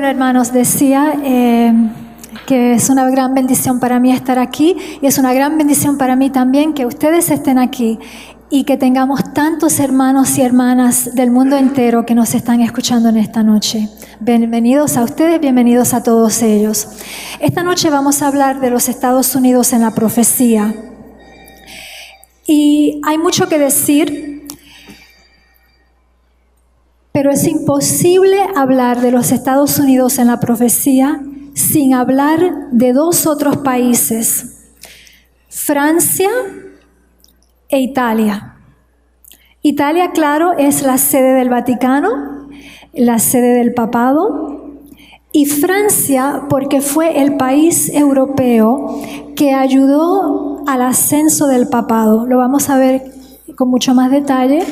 Bueno, hermanos, decía que es una gran bendición para mí estar aquí y es una gran bendición para mí también que ustedes estén aquí y que tengamos tantos hermanos y hermanas del mundo entero que nos están escuchando en esta noche. Bienvenidos a ustedes, bienvenidos a todos ellos. Esta noche vamos a hablar de los Estados Unidos en la profecía. Y hay mucho que decir, pero es imposible hablar de los Estados Unidos en la profecía sin hablar de dos otros países, Francia e Italia. Italia, claro, es la sede del Vaticano, la sede del papado, y Francia porque fue el país europeo que ayudó al ascenso del papado. Lo vamos a ver con mucho más detalle.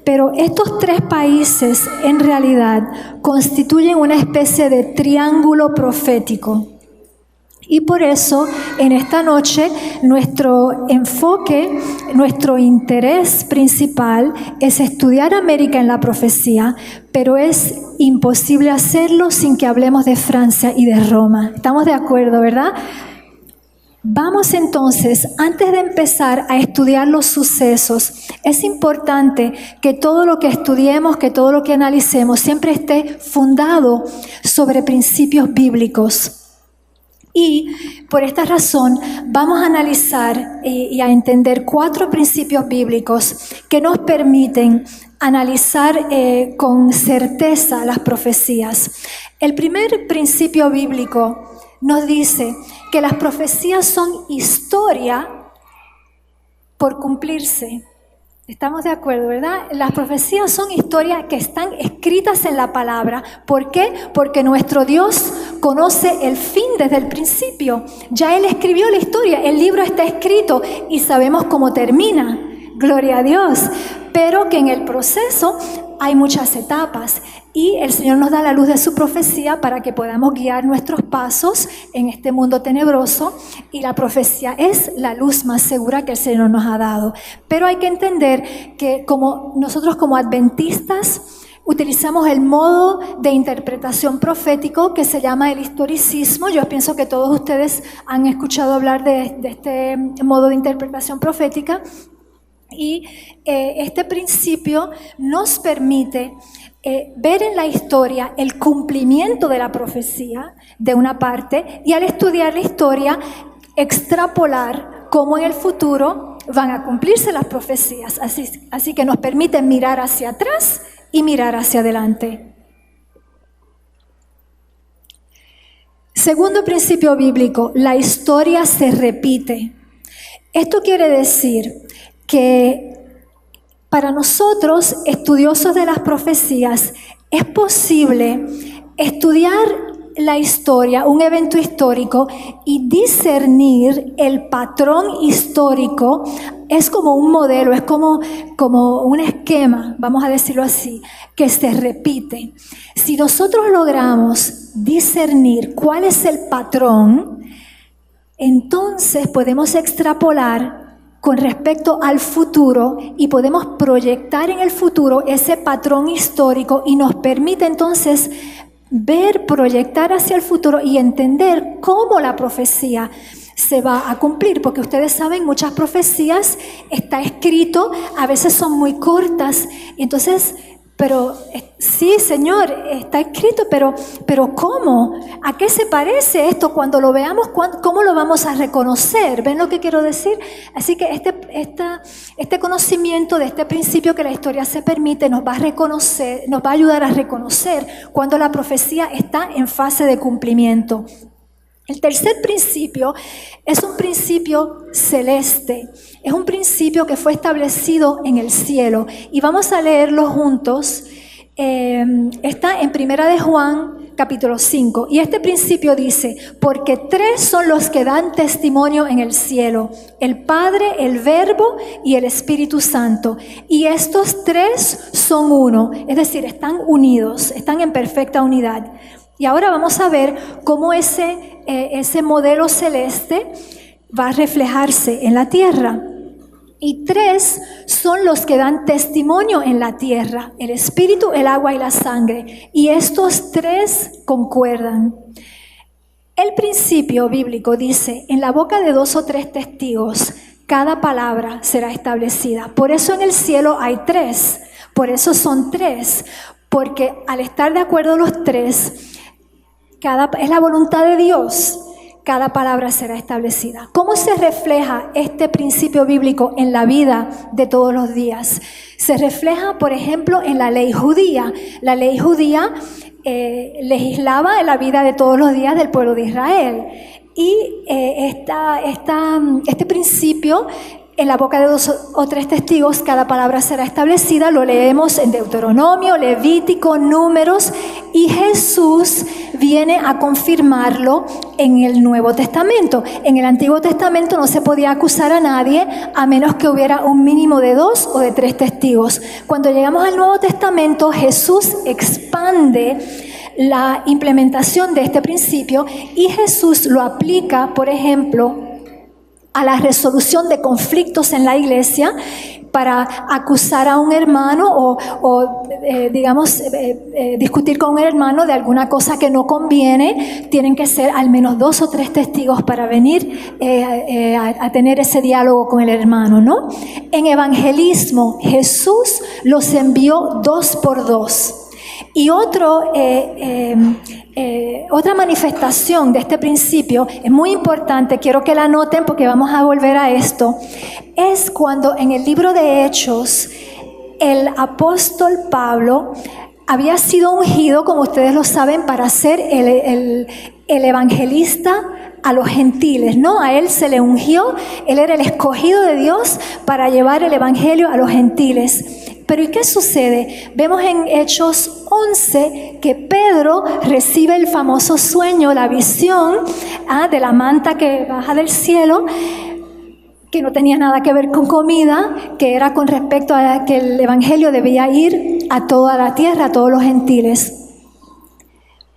Pero estos tres países en realidad constituyen una especie de triángulo profético. Y por eso en esta noche nuestro enfoque, nuestro interés principal es estudiar América en la profecía, pero es imposible hacerlo sin que hablemos de Francia y de Roma. ¿Estamos de acuerdo, verdad? Vamos entonces, antes de empezar a estudiar los sucesos, es importante que todo lo que estudiemos, que todo lo que analicemos, siempre esté fundado sobre principios bíblicos. Y por esta razón vamos a analizar y a entender 4 principios bíblicos que nos permiten analizar con certeza las profecías. El primer principio bíblico nos dice que las profecías son historia por cumplirse. Estamos de acuerdo, ¿verdad? Las profecías son historias que están escritas en la palabra. ¿Por qué? Porque nuestro Dios conoce el fin desde el principio. Ya Él escribió la historia, el libro está escrito y sabemos cómo termina. Gloria a Dios. Pero que en el proceso hay muchas etapas y el Señor nos da la luz de su profecía para que podamos guiar nuestros pasos en este mundo tenebroso, y la profecía es la luz más segura que el Señor nos ha dado. Pero hay que entender que como nosotros como adventistas utilizamos el modo de interpretación profético que se llama el historicismo. Yo pienso que todos ustedes han escuchado hablar de este modo de interpretación profética. Y este principio nos permite ver en la historia el cumplimiento de la profecía de una parte, y al estudiar la historia extrapolar cómo en el futuro van a cumplirse las profecías. Así que nos permite mirar hacia atrás y mirar hacia adelante. Segundo principio bíblico, la historia se repite. Esto quiere decir que para nosotros, estudiosos de las profecías, es posible estudiar la historia, un evento histórico, y discernir el patrón histórico. Es como un modelo, es como un esquema, vamos a decirlo así, que se repite. Si nosotros logramos discernir cuál es el patrón, entonces podemos extrapolar con respecto al futuro y podemos proyectar en el futuro ese patrón histórico, y nos permite entonces ver, proyectar hacia el futuro y entender cómo la profecía se va a cumplir, porque ustedes saben, muchas profecías está escrito, a veces son muy cortas, y entonces, pero sí, Señor, está escrito, pero ¿cómo? ¿A qué se parece esto? Cuando lo veamos, ¿cómo lo vamos a reconocer? ¿Ven lo que quiero decir? Así que este conocimiento de este principio que la historia se permite nos va a ayudar a reconocer cuando la profecía está en fase de cumplimiento. El tercer principio es un principio celeste, es un principio que fue establecido en el cielo, y vamos a leerlo juntos. Está en Primera de Juan, capítulo 5, y este principio dice: porque 3 son los que dan testimonio en el cielo, el Padre, el Verbo y el Espíritu Santo, y estos 3 son uno, es decir, están unidos, están en perfecta unidad. Y ahora vamos a ver cómo ese modelo celeste va a reflejarse en la tierra. Y 3 son los que dan testimonio en la tierra: el espíritu, el agua y la sangre. Y estos 3 concuerdan. El principio bíblico dice: en la boca de 2 o 3 testigos, cada palabra será establecida. Por eso en el cielo hay 3. Por eso son 3. Porque al estar de acuerdo los 3, es la voluntad de Dios. Cada palabra será establecida. ¿Cómo se refleja este principio bíblico en la vida de todos los días? Se refleja, por ejemplo, en la ley judía. La ley judía legislaba en la vida de todos los días del pueblo de Israel. Y este principio, en la boca de 2 o 3 testigos, cada palabra será establecida. Lo leemos en Deuteronomio, Levítico, Números, y Jesús viene a confirmarlo en el Nuevo Testamento. En el Antiguo Testamento no se podía acusar a nadie a menos que hubiera un mínimo de 2 o de 3 testigos. Cuando llegamos al Nuevo Testamento, Jesús expande la implementación de este principio y Jesús lo aplica, por ejemplo, a la resolución de conflictos en la iglesia, para acusar a un hermano o discutir con un hermano de alguna cosa que no conviene. Tienen que ser al menos 2 o 3 testigos para venir a tener ese diálogo con el hermano, ¿no? En evangelismo, Jesús los envió 2 por 2. Y otra manifestación de este principio es muy importante, quiero que la noten porque vamos a volver a esto, es cuando en el libro de Hechos el apóstol Pablo había sido ungido, como ustedes lo saben, para ser el evangelista a los gentiles, ¿no? A él se le ungió, él era el escogido de Dios para llevar el evangelio a los gentiles. Pero ¿y qué sucede? Vemos en Hechos 11 que Pedro recibe el famoso sueño, la visión de la manta que baja del cielo, que no tenía nada que ver con comida, que era con respecto a que el evangelio debía ir a toda la tierra, a todos los gentiles.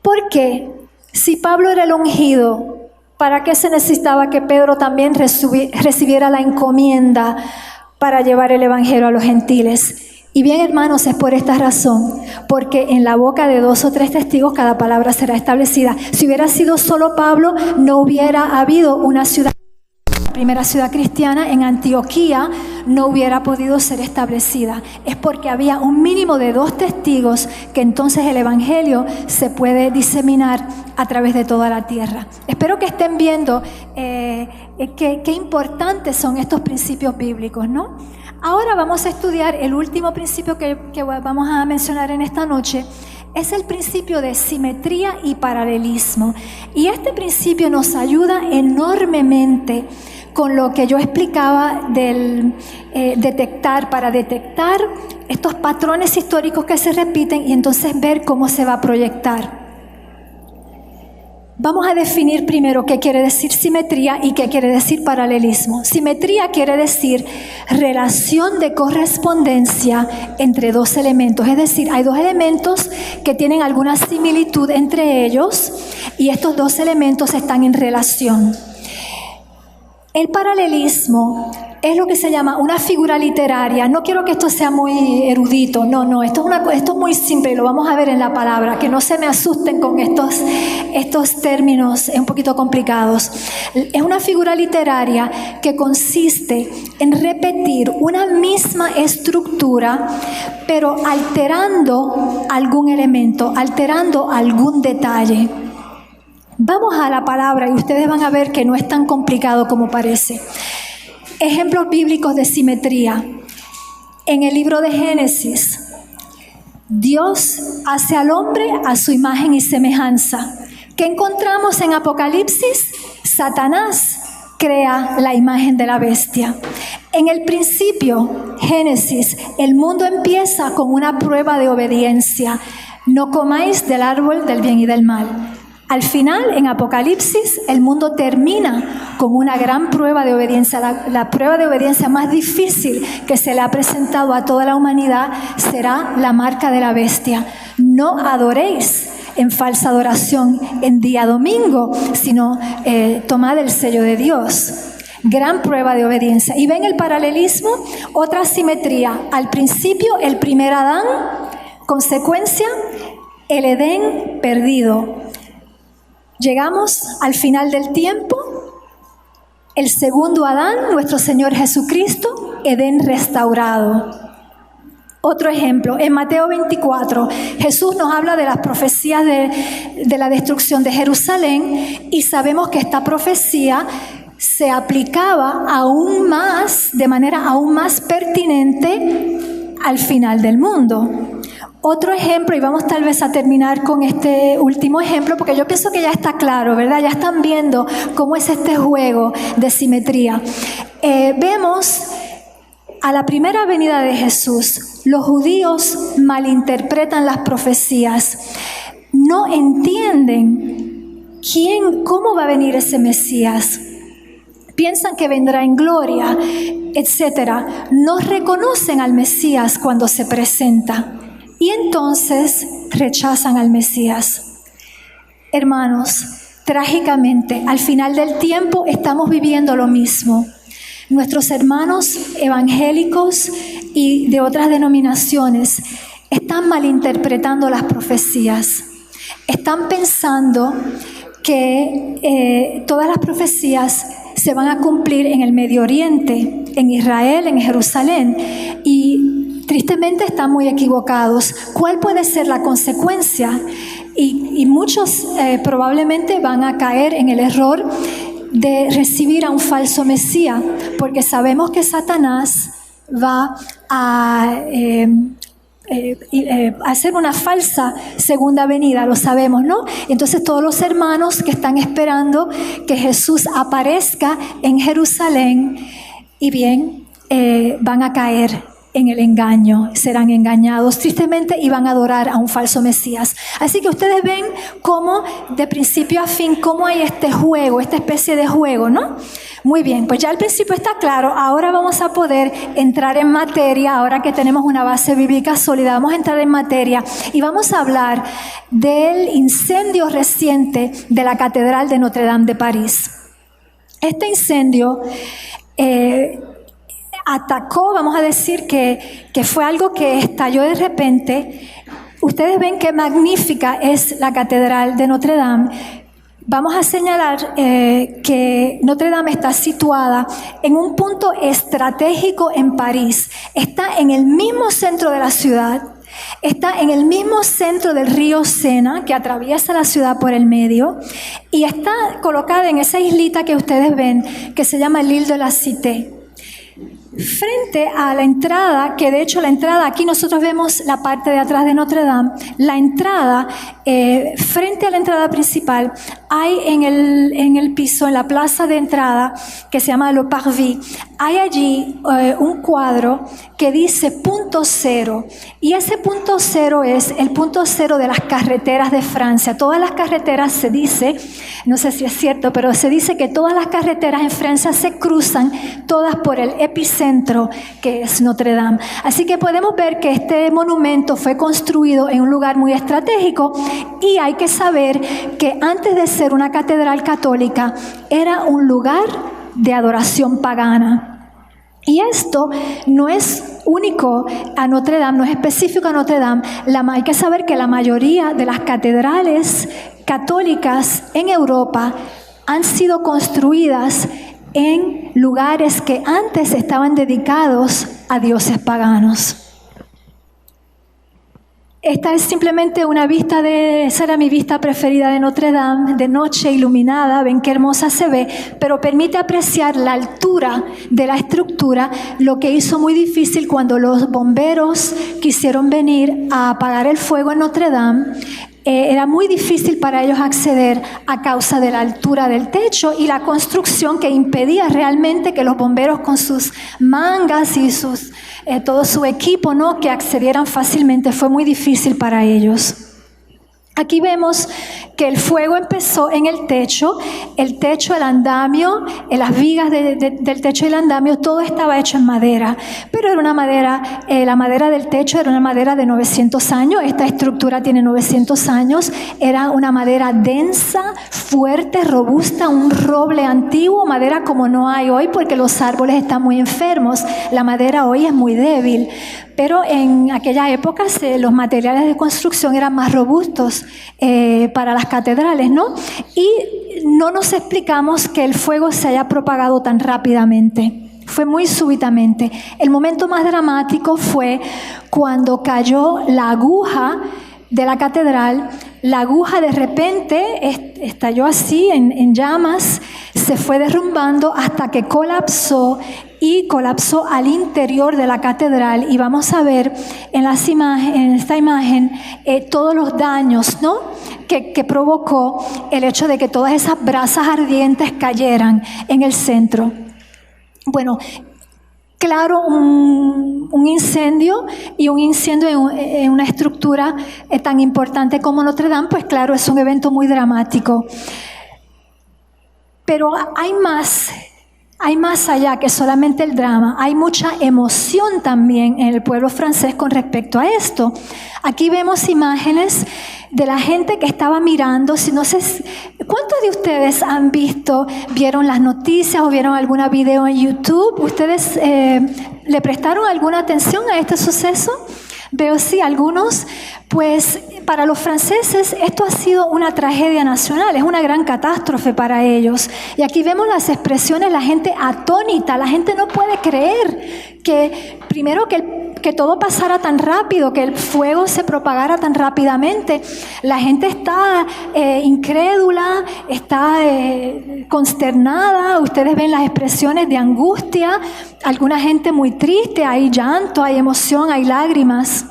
¿Por qué? Si Pablo era el ungido, ¿para qué se necesitaba que Pedro también recibiera la encomienda para llevar el evangelio a los gentiles? Y bien, hermanos, es por esta razón, porque en la boca de 2 o 3 testigos cada palabra será establecida. Si hubiera sido solo Pablo, no hubiera habido una ciudad, la primera ciudad cristiana en Antioquía no hubiera podido ser establecida. Es porque había un mínimo de 2 testigos que entonces el evangelio se puede diseminar a través de toda la tierra. Espero que estén viendo qué importantes son estos principios bíblicos, ¿no? Ahora vamos a estudiar el último principio que vamos a mencionar en esta noche. Es el principio de simetría y paralelismo. Y este principio nos ayuda enormemente con lo que yo explicaba del para detectar estos patrones históricos que se repiten y entonces ver cómo se va a proyectar. Vamos a definir primero qué quiere decir simetría y qué quiere decir paralelismo. Simetría quiere decir relación de correspondencia entre 2 elementos. Es decir, hay 2 elementos que tienen alguna similitud entre ellos y estos 2 elementos están en relación. El paralelismo es lo que se llama una figura literaria. No quiero que esto sea muy erudito, no, esto es muy simple y lo vamos a ver en la palabra, que no se me asusten con estos términos un poquito complicados. Es una figura literaria que consiste en repetir una misma estructura, pero alterando algún elemento, alterando algún detalle. Vamos a la palabra y ustedes van a ver que no es tan complicado como parece. Ejemplos bíblicos de simetría. En el libro de Génesis, Dios hace al hombre a su imagen y semejanza. ¿Qué encontramos en Apocalipsis? Satanás crea la imagen de la bestia. En el principio, Génesis, el mundo empieza con una prueba de obediencia. No comáis del árbol del bien y del mal. Al final, en Apocalipsis, el mundo termina con una gran prueba de obediencia. La prueba de obediencia más difícil que se le ha presentado a toda la humanidad será la marca de la bestia. No adoréis en falsa adoración en día domingo, sino tomad el sello de Dios. Gran prueba de obediencia. ¿Y ven el paralelismo? Otra simetría. Al principio, el primer Adán, consecuencia, el Edén perdido. Llegamos al final del tiempo, el segundo Adán, nuestro Señor Jesucristo, Edén restaurado. Otro ejemplo, en Mateo 24, Jesús nos habla de las profecías de la destrucción de Jerusalén y sabemos que esta profecía se aplicaba aún más, de manera aún más pertinente al final del mundo. Otro ejemplo, y vamos tal vez a terminar con este último ejemplo, porque yo pienso que ya está claro, ¿verdad? Ya están viendo cómo es este juego de simetría. Vemos a la primera venida de Jesús, los judíos malinterpretan las profecías, no entienden cómo va a venir ese Mesías. Piensan que vendrá en gloria, etc. No reconocen al Mesías cuando se presenta y entonces rechazan al Mesías. Hermanos, trágicamente, al final del tiempo estamos viviendo lo mismo. Nuestros hermanos evangélicos y de otras denominaciones están malinterpretando las profecías. Están pensando que todas las profecías se van a cumplir en el Medio Oriente, en Israel, en Jerusalén, y tristemente están muy equivocados. ¿Cuál puede ser la consecuencia? Y muchos probablemente van a caer en el error de recibir a un falso Mesías, porque sabemos que Satanás va a hacer una falsa segunda venida, lo sabemos, ¿no? Entonces todos los hermanos que están esperando que Jesús aparezca en Jerusalén, y bien, van a caer en el engaño, serán engañados tristemente y van a adorar a un falso Mesías. Así que ustedes ven cómo de principio a fin, cómo hay este juego, esta especie de juego, ¿no? Muy bien, pues ya al principio está claro. Ahora vamos a poder entrar en materia, ahora que tenemos una base bíblica sólida, vamos a entrar en materia y vamos a hablar del incendio reciente de la Catedral de Notre Dame de París. Este incendio atacó, vamos a decir que fue algo que estalló de repente. Ustedes ven qué magnífica es la Catedral de Notre Dame. Vamos a señalar que Notre Dame está situada en un punto estratégico en París. Está en el mismo centro de la ciudad, está en el mismo centro del río Sena, que atraviesa la ciudad por el medio, y está colocada en esa islita que ustedes ven, que se llama l'Île de la Cité. Frente a la entrada, que de hecho la entrada, aquí nosotros vemos la parte de atrás de Notre Dame, la entrada, frente a la entrada principal, hay en el piso, en la plaza de entrada, que se llama Le Parvis, hay allí un cuadro que dice punto cero, y ese punto cero es el punto cero de las carreteras de Francia. Todas las carreteras se dice, no sé si es cierto, pero se dice que todas las carreteras en Francia se cruzan todas por el epicentro que es Notre Dame. Así que podemos ver que este monumento fue construido en un lugar muy estratégico, y hay que saber que antes de ser una catedral católica era un lugar de adoración pagana. Y esto no es único a Notre Dame, no es específico a Notre Dame. Hay que saber que la mayoría de las catedrales católicas en Europa han sido construidas en lugares que antes estaban dedicados a dioses paganos. Esta es simplemente una vista esa era mi vista preferida de Notre Dame, de noche iluminada, ven qué hermosa se ve, pero permite apreciar la altura de la estructura, lo que hizo muy difícil cuando los bomberos quisieron venir a apagar el fuego en Notre Dame. Era muy difícil para ellos acceder a causa de la altura del techo y la construcción que impedía realmente que los bomberos con sus mangas y todo su equipo, ¿no?, que accedieran fácilmente. Fue muy difícil para ellos. Aquí vemos que el fuego empezó en el techo, el andamio, las vigas del techo y el andamio, todo estaba hecho en madera, pero era una madera, la madera del techo era una madera de 900 años, esta estructura tiene 900 años, era una madera densa, fuerte, robusta, un roble antiguo, madera como no hay hoy porque los árboles están muy enfermos. La madera hoy es muy débil, pero en aquella época los materiales de construcción eran más robustos para las catedrales, ¿no? Y no nos explicamos que el fuego se haya propagado tan rápidamente. Fue muy súbitamente. El momento más dramático fue cuando cayó la aguja de la catedral. La aguja de repente estalló así en llamas, se fue derrumbando hasta que colapsó y colapsó al interior de la catedral. Y vamos a ver en esta imagen todos los daños, ¿no?, que provocó el hecho de que todas esas brasas ardientes cayeran en el centro. Bueno, claro, un incendio y un incendio en una estructura tan importante como Notre Dame, pues claro, es un evento muy dramático. Pero hay más allá que solamente el drama. Hay mucha emoción también en el pueblo francés con respecto a esto. Aquí vemos imágenes de la gente que estaba mirando. No sé, ¿cuántos de ustedes vieron las noticias o vieron alguna video en YouTube? ¿Ustedes le prestaron alguna atención a este suceso? Veo sí, algunos. Pues para los franceses esto ha sido una tragedia nacional, es una gran catástrofe para ellos. Y aquí vemos las expresiones, la gente atónita, la gente no puede creer que primero que todo pasara tan rápido, que el fuego se propagara tan rápidamente. La gente está incrédula, está consternada. Ustedes ven las expresiones de angustia, alguna gente muy triste, hay llanto, hay emoción, hay lágrimas.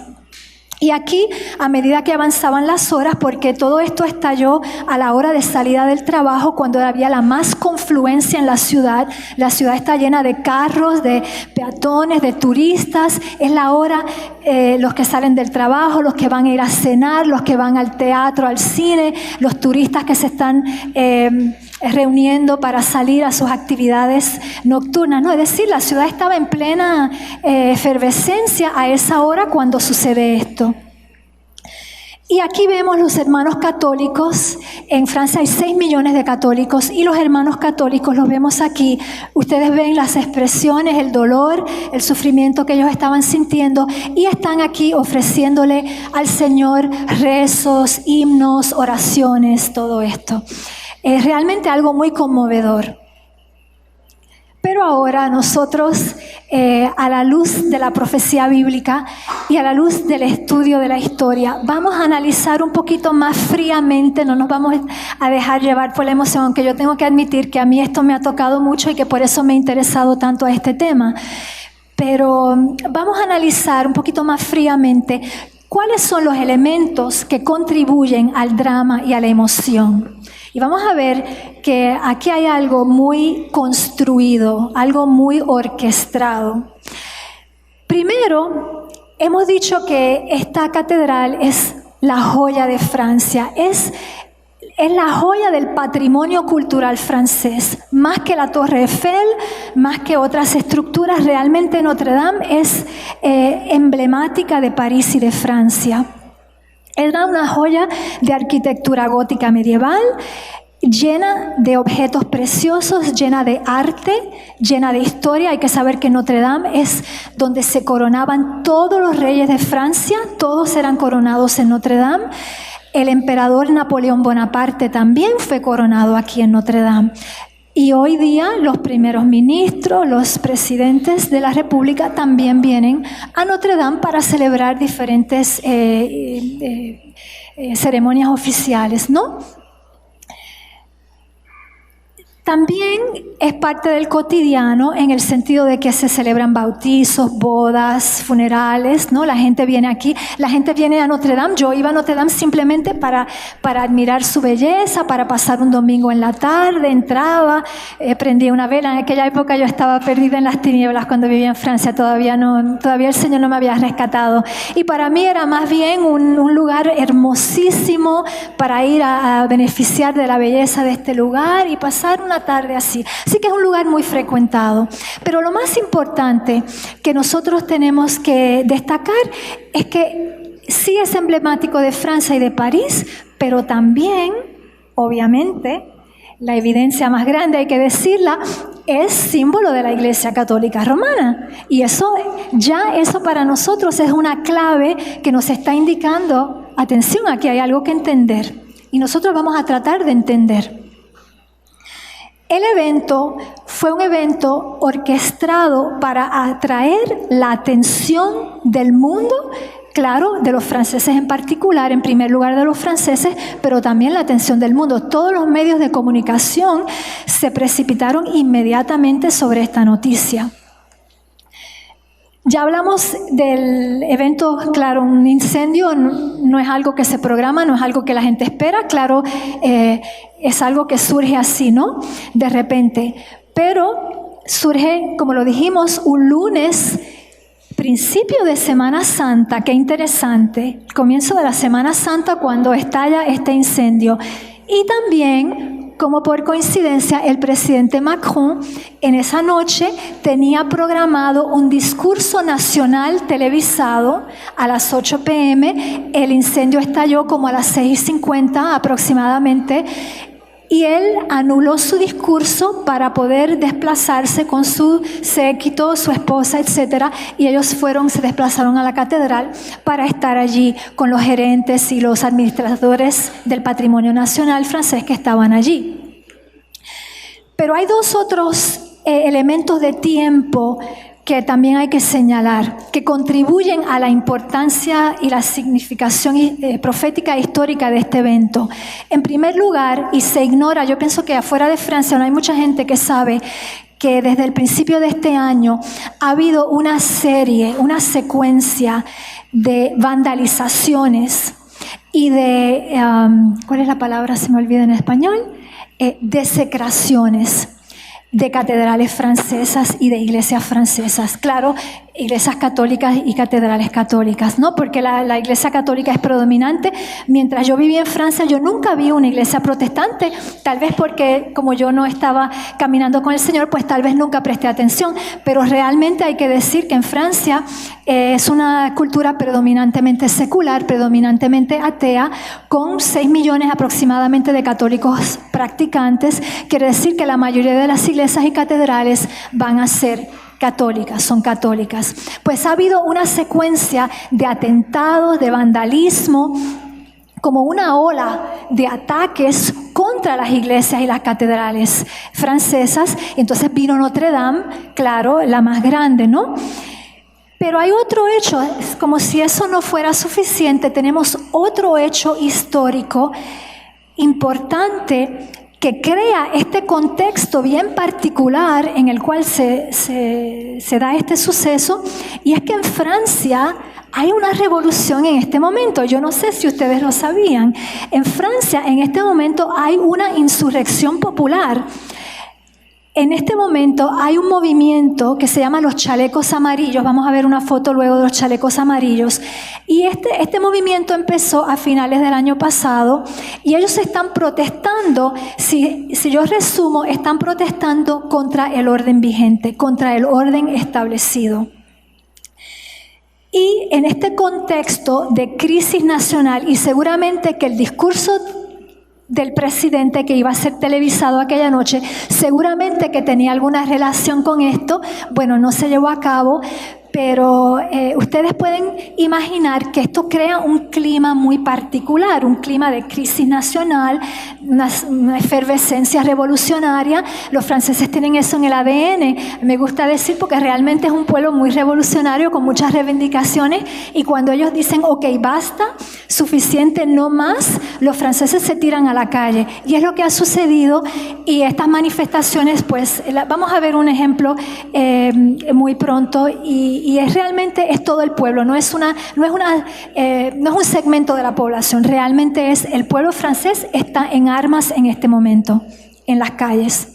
Y aquí, a medida que avanzaban las horas, porque todo esto estalló a la hora de salida del trabajo, cuando había la más confluencia en la ciudad está llena de carros, de peatones, de turistas, es la hora, los que salen del trabajo, los que van a ir a cenar, los que van al teatro, al cine, los turistas que se están reuniendo para salir a sus actividades nocturnas, ¿no? Es decir, la ciudad estaba en plena efervescencia a esa hora cuando sucede esto. Y aquí vemos los hermanos católicos. En Francia hay 6 millones de católicos y los hermanos católicos los vemos aquí. Ustedes ven las expresiones, el dolor, el sufrimiento que ellos estaban sintiendo y están aquí ofreciéndole al Señor rezos, himnos, oraciones, todo esto. Es realmente algo muy conmovedor. Pero ahora nosotros, a la luz de la profecía bíblica y a la luz del estudio de la historia, vamos a analizar un poquito más fríamente, no nos vamos a dejar llevar por la emoción, aunque yo tengo que admitir que a mí esto me ha tocado mucho y que por eso me he interesado tanto a este tema. Pero vamos a analizar un poquito más fríamente cuáles son los elementos que contribuyen al drama y a la emoción. Y vamos a ver que aquí hay algo muy construido, algo muy orquestado. Primero, hemos dicho que esta catedral es la joya de Francia, es la joya del patrimonio cultural francés. Más que la Torre Eiffel, más que otras estructuras, realmente Notre Dame es emblemática de París y de Francia. Era una joya de arquitectura gótica medieval, llena de objetos preciosos, llena de arte, llena de historia. Hay que saber que Notre Dame es donde se coronaban todos los reyes de Francia, todos eran coronados en Notre Dame. El emperador Napoleón Bonaparte también fue coronado aquí en Notre Dame. Y hoy día los primeros ministros, los presidentes de la República también vienen a Notre Dame para celebrar diferentes ceremonias oficiales, ¿no? También es parte del cotidiano en el sentido de que se celebran bautizos, bodas, funerales, ¿no? La gente viene aquí, la gente viene a Notre Dame. Yo iba a Notre Dame simplemente para admirar su belleza, para pasar un domingo en la tarde, entraba, prendía una vela. En aquella época yo estaba perdida en las tinieblas cuando vivía en Francia, todavía el Señor no me había rescatado. Y para mí era más bien un lugar hermosísimo para ir a beneficiar de la belleza de este lugar y pasar una tarde así. Así que es un lugar muy frecuentado. Pero lo más importante que nosotros tenemos que destacar es que sí es emblemático de Francia y de París, pero también obviamente, la evidencia más grande, hay que decirla, es símbolo de la Iglesia Católica Romana. Y eso para nosotros es una clave que nos está indicando, atención, aquí hay algo que entender. Y nosotros vamos a tratar de entender. El evento fue un evento orquestado para atraer la atención del mundo, claro, de los franceses en particular, en primer lugar de los franceses, pero también la atención del mundo. Todos los medios de comunicación se precipitaron inmediatamente sobre esta noticia. Ya hablamos del evento, claro, un incendio no es algo que se programa, no es algo que la gente espera, claro, es algo que surge así, ¿no? De repente. Pero surge, como lo dijimos, un lunes, principio de Semana Santa, qué interesante, comienzo de la Semana Santa cuando estalla este incendio. Y también, como por coincidencia, el presidente Macron en esa noche tenía programado un discurso nacional televisado a las 8 p.m. El incendio estalló como a las 6:50 aproximadamente. Y él anuló su discurso para poder desplazarse con su séquito, su esposa, etc. Y ellos se desplazaron a la catedral para estar allí con los gerentes y los administradores del patrimonio nacional francés que estaban allí. Pero hay dos otros elementos de tiempo que también hay que señalar, que contribuyen a la importancia y la significación profética e histórica de este evento. En primer lugar, y se ignora, yo pienso que afuera de Francia no hay mucha gente que sabe que desde el principio de este año ha habido una secuencia de vandalizaciones y de, ¿cuál es la palabra? Se me olvida en español, desecraciones de catedrales francesas y de iglesias francesas. Claro, iglesias católicas y catedrales católicas, ¿no? Porque la iglesia católica es predominante. Mientras yo vivía en Francia, yo nunca vi una iglesia protestante, tal vez porque como yo no estaba caminando con el Señor, pues tal vez nunca presté atención, pero realmente hay que decir que en Francia es una cultura predominantemente secular, predominantemente atea, con 6 millones aproximadamente de católicos practicantes. Quiere decir que la mayoría de las iglesias y catedrales van a ser católicas, son católicas. Pues ha habido una secuencia de atentados, de vandalismo, como una ola de ataques contra las iglesias y las catedrales francesas. Entonces vino Notre Dame, claro, la más grande, ¿no? Pero hay otro hecho, como si eso no fuera suficiente, tenemos otro hecho histórico importante que crea este contexto bien particular en el cual se da este suceso, y es que en Francia hay una revolución en este momento. Yo no sé si ustedes lo sabían. En Francia en este momento hay una insurrección popular. En este momento hay un movimiento que se llama los chalecos amarillos. Vamos a ver una foto luego de los chalecos amarillos. Y este movimiento empezó a finales del año pasado y ellos están protestando, si yo resumo, están protestando contra el orden vigente, contra el orden establecido. Y en este contexto de crisis nacional, y seguramente que el discurso del presidente que iba a ser televisado aquella noche, seguramente que tenía alguna relación con esto. Bueno, no se llevó a cabo, pero ustedes pueden imaginar que esto crea un clima muy particular, un clima de crisis nacional, una efervescencia revolucionaria. Los franceses tienen eso en el ADN, me gusta decir, porque realmente es un pueblo muy revolucionario con muchas reivindicaciones, y cuando ellos dicen, ok, basta, suficiente, no más, los franceses se tiran a la calle. Y es lo que ha sucedido, y estas manifestaciones, pues, vamos a ver un ejemplo muy pronto, y realmente es todo el pueblo, no es un segmento de la población, realmente es el pueblo francés está en armas en este momento, en las calles.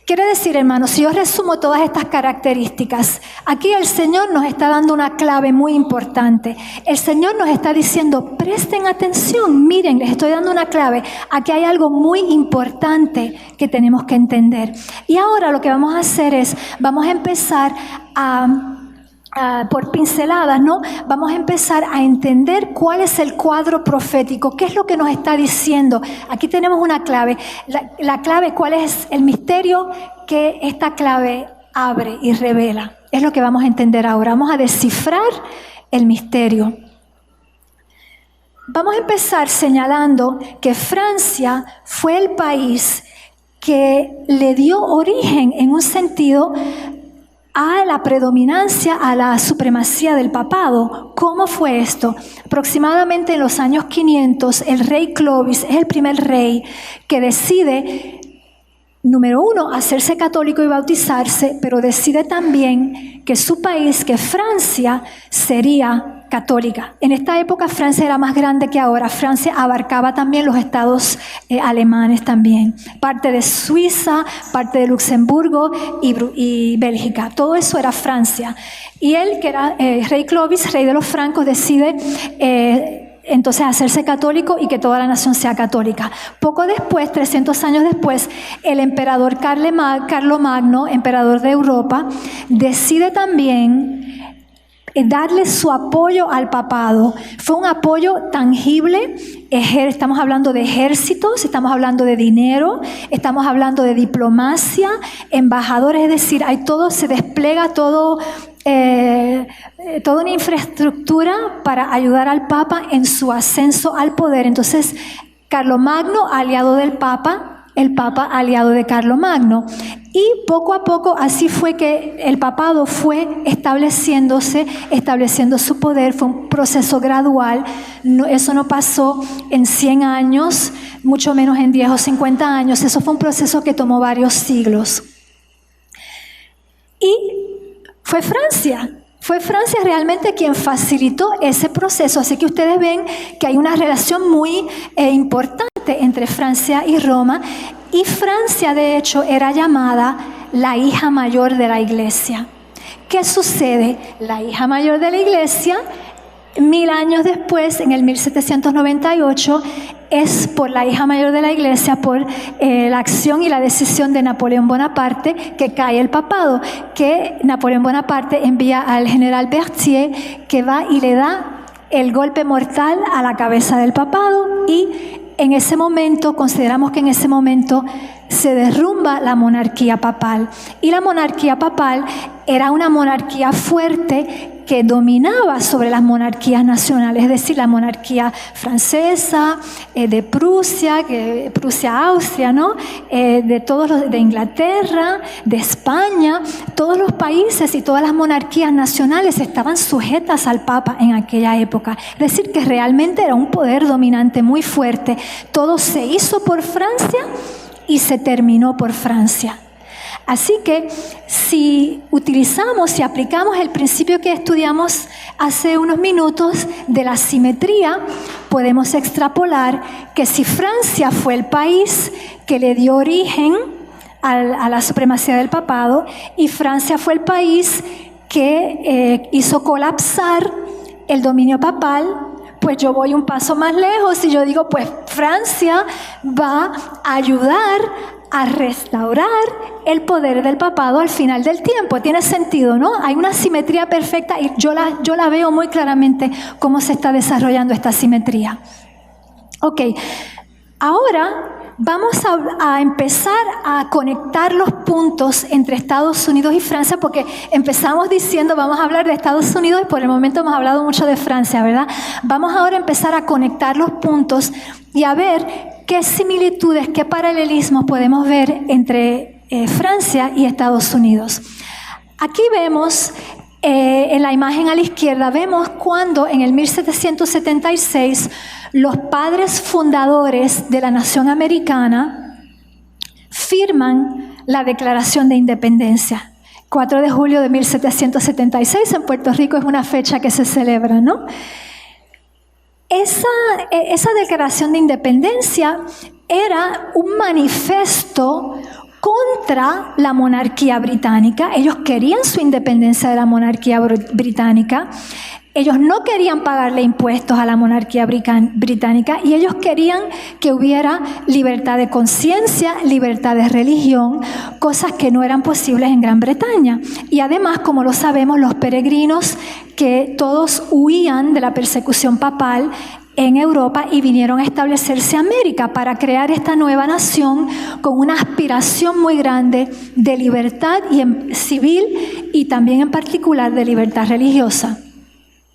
Quiere decir, hermanos, si yo resumo todas estas características, aquí el Señor nos está dando una clave muy importante. El Señor nos está diciendo, presten atención, miren, les estoy dando una clave. Aquí hay algo muy importante que tenemos que entender. Y ahora lo que vamos a hacer es, vamos a empezar a por pinceladas, ¿no? Vamos a empezar a entender cuál es el cuadro profético, qué es lo que nos está diciendo. Aquí tenemos una clave. La clave, ¿cuál es el misterio que esta clave abre y revela? Es lo que vamos a entender ahora. Vamos a descifrar el misterio. Vamos a empezar señalando que Francia fue el país que le dio origen, en un sentido, a la predominancia, a la supremacía del papado. ¿Cómo fue esto? Aproximadamente en los años 500, el rey Clovis es el primer rey que decide, número uno, hacerse católico y bautizarse, pero decide también que su país, que Francia, sería católica. En esta época Francia era más grande que ahora. Francia abarcaba también los estados alemanes también. Parte de Suiza, parte de Luxemburgo y Bélgica. Todo eso era Francia. Y él, que era rey Clovis, rey de los francos, decide entonces hacerse católico y que toda la nación sea católica. Poco después, 300 años después, el emperador Carlomagno, emperador de Europa, decide también darle su apoyo al papado. Fue un apoyo tangible. Estamos hablando de ejércitos, estamos hablando de dinero, estamos hablando de diplomacia, embajadores, es decir, se despliega toda una infraestructura para ayudar al Papa en su ascenso al poder. Entonces, Carlomagno, aliado del Papa, el Papa aliado de Carlomagno. Y poco a poco así fue que el papado fue estableciendo su poder. Fue un proceso gradual. Eso no pasó en 100 años, mucho menos en 10 o 50 años. Eso fue un proceso que tomó varios siglos. Y fue Francia realmente quien facilitó ese proceso. Así que ustedes ven que hay una relación muy importante entre Francia y Roma. Y Francia, de hecho, era llamada la hija mayor de la Iglesia. ¿Qué sucede? La hija mayor de la Iglesia, 1000 años después, en el 1798, es por la hija mayor de la Iglesia, por la acción y la decisión de Napoleón Bonaparte, que cae el papado, que Napoleón Bonaparte envía al general Berthier, que va y le da el golpe mortal a la cabeza del papado. Y en ese momento, consideramos que en ese momento se derrumba la monarquía papal. Y la monarquía papal era una monarquía fuerte que dominaba sobre las monarquías nacionales, es decir, la monarquía francesa, de Prusia, Austria, ¿no? De Inglaterra, de España. Todos los países y todas las monarquías nacionales estaban sujetas al Papa en aquella época. Es decir, que realmente era un poder dominante muy fuerte. Todo se hizo por Francia y se terminó por Francia. Así que si aplicamos el principio que estudiamos hace unos minutos de la simetría, podemos extrapolar que si Francia fue el país que le dio origen a la supremacía del papado, y Francia fue el país que hizo colapsar el dominio papal, pues yo voy un paso más lejos y yo digo, pues Francia va a ayudar a restaurar el poder del papado al final del tiempo. Tiene sentido, ¿no? Hay una simetría perfecta y yo la veo muy claramente cómo se está desarrollando esta simetría. Ok, ahora vamos a empezar a conectar los puntos entre Estados Unidos y Francia, porque empezamos diciendo vamos a hablar de Estados Unidos y por el momento hemos hablado mucho de Francia, ¿verdad? Vamos ahora a empezar a conectar los puntos y a ver qué similitudes, qué paralelismos podemos ver entre Francia y Estados Unidos. Aquí vemos, en la imagen a la izquierda, vemos cuando en el 1776 los padres fundadores de la nación americana firman la Declaración de Independencia. 4 de julio de 1776 en Puerto Rico es una fecha que se celebra, ¿no? Esa Declaración de Independencia era un manifiesto contra la monarquía británica. Ellos querían su independencia de la monarquía británica. Ellos no querían pagarle impuestos a la monarquía británica y ellos querían que hubiera libertad de conciencia, libertad de religión, cosas que no eran posibles en Gran Bretaña. Y además, como lo sabemos, los peregrinos que todos huían de la persecución papal en Europa y vinieron a establecerse en América para crear esta nueva nación con una aspiración muy grande de libertad civil y también en particular de libertad religiosa.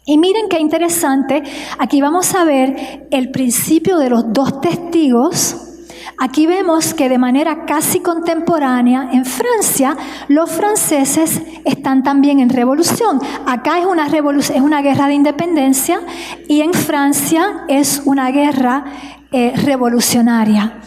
Y miren qué interesante, aquí vamos a ver el principio de los dos testigos. Aquí vemos que de manera casi contemporánea en Francia, los franceses están también en revolución. Acá es una guerra de independencia y en Francia es una guerra revolucionaria.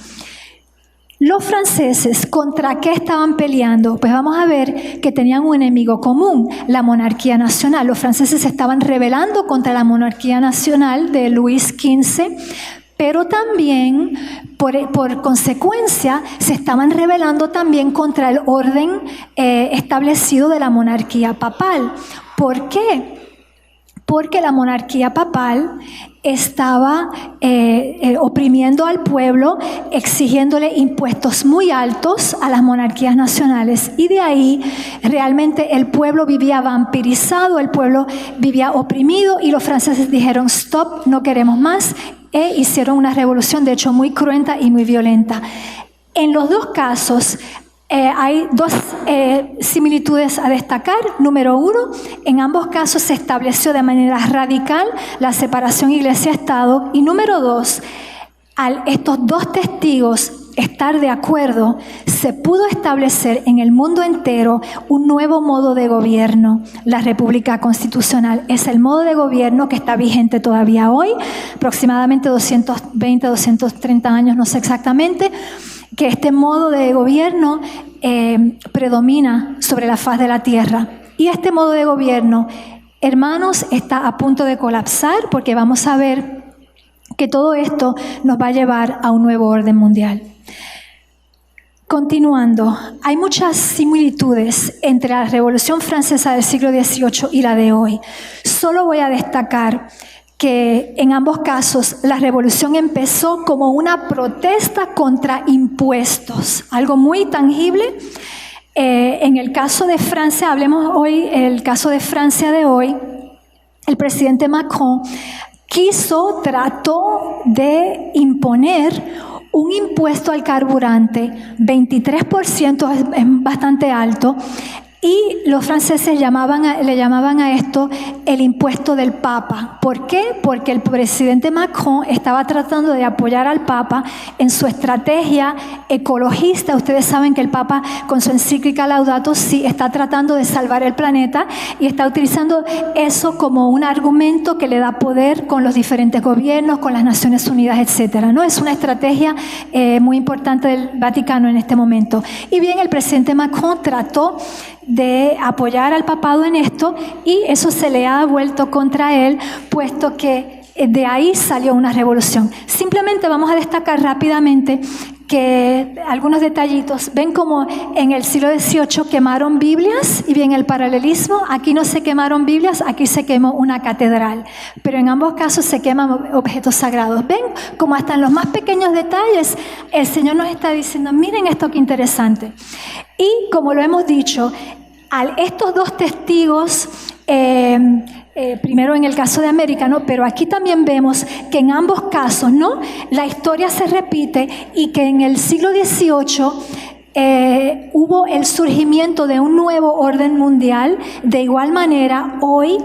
Los franceses, ¿contra qué estaban peleando? Pues vamos a ver que tenían un enemigo común, la monarquía nacional. Los franceses se estaban rebelando contra la monarquía nacional de Luis XV, pero también, por consecuencia, se estaban rebelando también contra el orden establecido de la monarquía papal. ¿Por qué? Porque la monarquía papal estaba oprimiendo al pueblo, exigiéndole impuestos muy altos a las monarquías nacionales. Y de ahí realmente el pueblo vivía vampirizado, el pueblo vivía oprimido y los franceses dijeron stop, no queremos más, e hicieron una revolución de hecho muy cruenta y muy violenta. En los dos casos hay dos similitudes a destacar. Número uno, en ambos casos se estableció de manera radical la separación iglesia-estado. Y número dos, al estos dos testigos estar de acuerdo, se pudo establecer en el mundo entero un nuevo modo de gobierno. La República Constitucional es el modo de gobierno que está vigente todavía hoy, aproximadamente 220, 230 años, no sé exactamente, que este modo de gobierno predomina sobre la faz de la tierra. Y este modo de gobierno, hermanos, está a punto de colapsar porque vamos a ver que todo esto nos va a llevar a un nuevo orden mundial. Continuando, hay muchas similitudes entre la Revolución Francesa del siglo XVIII y la de hoy. Solo voy a destacar que en ambos casos la revolución empezó como una protesta contra impuestos, algo muy tangible. En el caso de Francia, hablemos hoy, el caso de Francia de hoy, el presidente Macron trató de imponer un impuesto al carburante, 23% es bastante alto, y los franceses le llamaban a esto el impuesto del Papa. ¿Por qué? Porque el presidente Macron estaba tratando de apoyar al Papa en su estrategia ecologista. Ustedes saben que el Papa, con su encíclica Laudato Si, está tratando de salvar el planeta y está utilizando eso como un argumento que le da poder con los diferentes gobiernos, con las Naciones Unidas, etcétera, ¿no? Es una estrategia muy importante del Vaticano en este momento. Y bien, el presidente Macron trató de apoyar al papado en esto y eso se le ha vuelto contra él, puesto que de ahí salió una revolución. Simplemente vamos a destacar rápidamente que algunos detallitos. Ven como en el siglo XVIII quemaron Biblias, y bien el paralelismo, aquí no se quemaron Biblias, aquí se quemó una catedral, pero en ambos casos se queman objetos sagrados. Ven como hasta en los más pequeños detalles el Señor nos está diciendo, miren esto qué interesante. Y como lo hemos dicho, estos dos testigos, primero en el caso de América, ¿no? Pero aquí también vemos que en ambos casos, ¿no? La historia se repite y que en el siglo XVIII hubo el surgimiento de un nuevo orden mundial. De igual manera, hoy,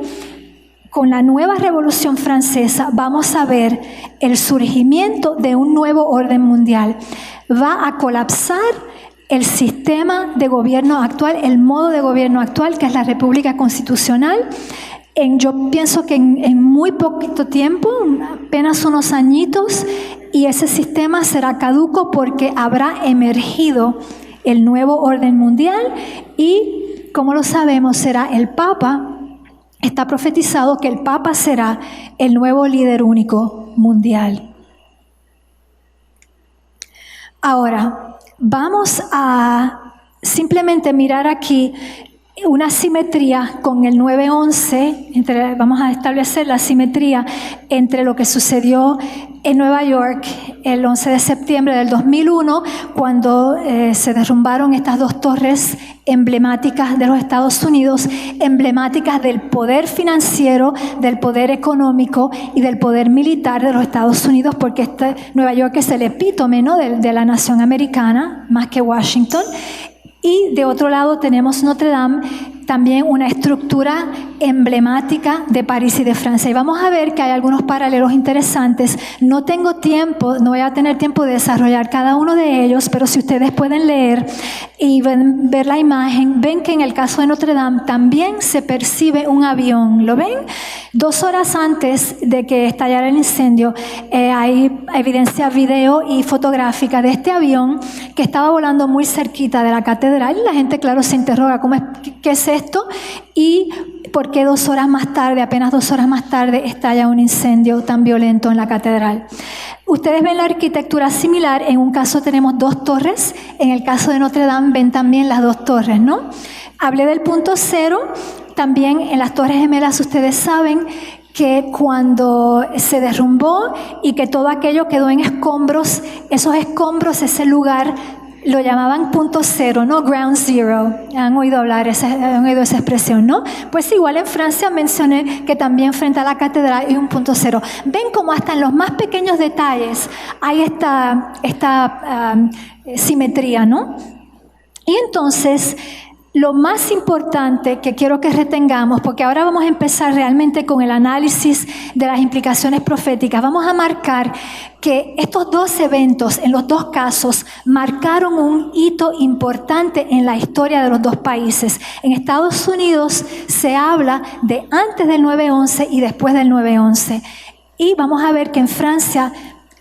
con la nueva Revolución Francesa, vamos a ver el surgimiento de un nuevo orden mundial. Va a colapsar el sistema de gobierno actual, el modo de gobierno actual, que es la República Constitucional. Yo pienso que en muy poquito tiempo, apenas unos añitos, y ese sistema será caduco porque habrá emergido el nuevo orden mundial y, como lo sabemos, será el Papa. Está profetizado que el Papa será el nuevo líder único mundial. Ahora, vamos a simplemente mirar aquí una simetría con el 9/11, vamos a establecer la simetría entre lo que sucedió en Nueva York el 11 de septiembre del 2001, cuando se derrumbaron estas dos torres emblemáticas de los Estados Unidos, emblemáticas del poder financiero, del poder económico y del poder militar de los Estados Unidos, porque Nueva York es el epítome, ¿no?, de la nación americana, más que Washington. Y de otro lado tenemos Notre Dame, también una estructura emblemática de París y de Francia. Y vamos a ver que hay algunos paralelos interesantes. No tengo tiempo, no voy a tener tiempo de desarrollar cada uno de ellos, pero si ustedes pueden leer y ver la imagen, ven que en el caso de Notre Dame también se percibe un avión. ¿Lo ven? 2 horas antes de que estallara el incendio, hay evidencia video y fotográfica de este avión que estaba volando muy cerquita de la catedral. Y la gente, claro, se interroga, ¿qué es esto? Y ¿por qué 2 horas más tarde, apenas 2 horas más tarde, estalla un incendio tan violento en la catedral? Ustedes ven la arquitectura similar. En un caso tenemos 2 torres, en el caso de Notre Dame ven también las 2 torres, ¿no? Hablé del punto cero. También en las Torres Gemelas ustedes saben que cuando se derrumbó y que todo aquello quedó en escombros, esos escombros, ese lugar, lo llamaban punto cero, ¿no? Ground zero. Han oído hablar, han oído esa expresión, ¿no? Pues igual en Francia mencioné que también frente a la catedral hay un punto cero. Ven como hasta en los más pequeños detalles hay esta simetría, ¿no? Y entonces, lo más importante que quiero que retengamos, porque ahora vamos a empezar realmente con el análisis de las implicaciones proféticas, vamos a marcar que estos 2 eventos, en los 2 casos, marcaron un hito importante en la historia de los 2 países. En Estados Unidos se habla de antes del 9/11 y después del 9/11. Y vamos a ver que en Francia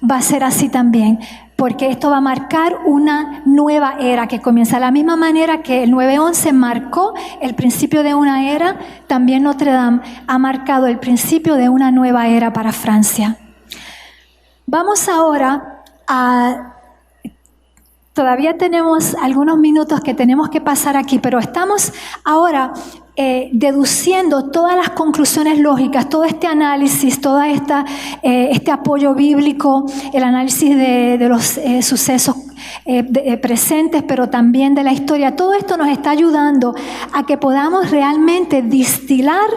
va a ser así también, porque esto va a marcar una nueva era que comienza. De la misma manera que el 9/11 marcó el principio de una era, también Notre Dame ha marcado el principio de una nueva era para Francia. Vamos ahora a... Todavía tenemos algunos minutos que tenemos que pasar aquí, pero estamos ahora deduciendo todas las conclusiones lógicas, todo este análisis, todo este apoyo bíblico, el análisis de los sucesos presentes, pero también de la historia. Todo esto nos está ayudando a que podamos realmente distilar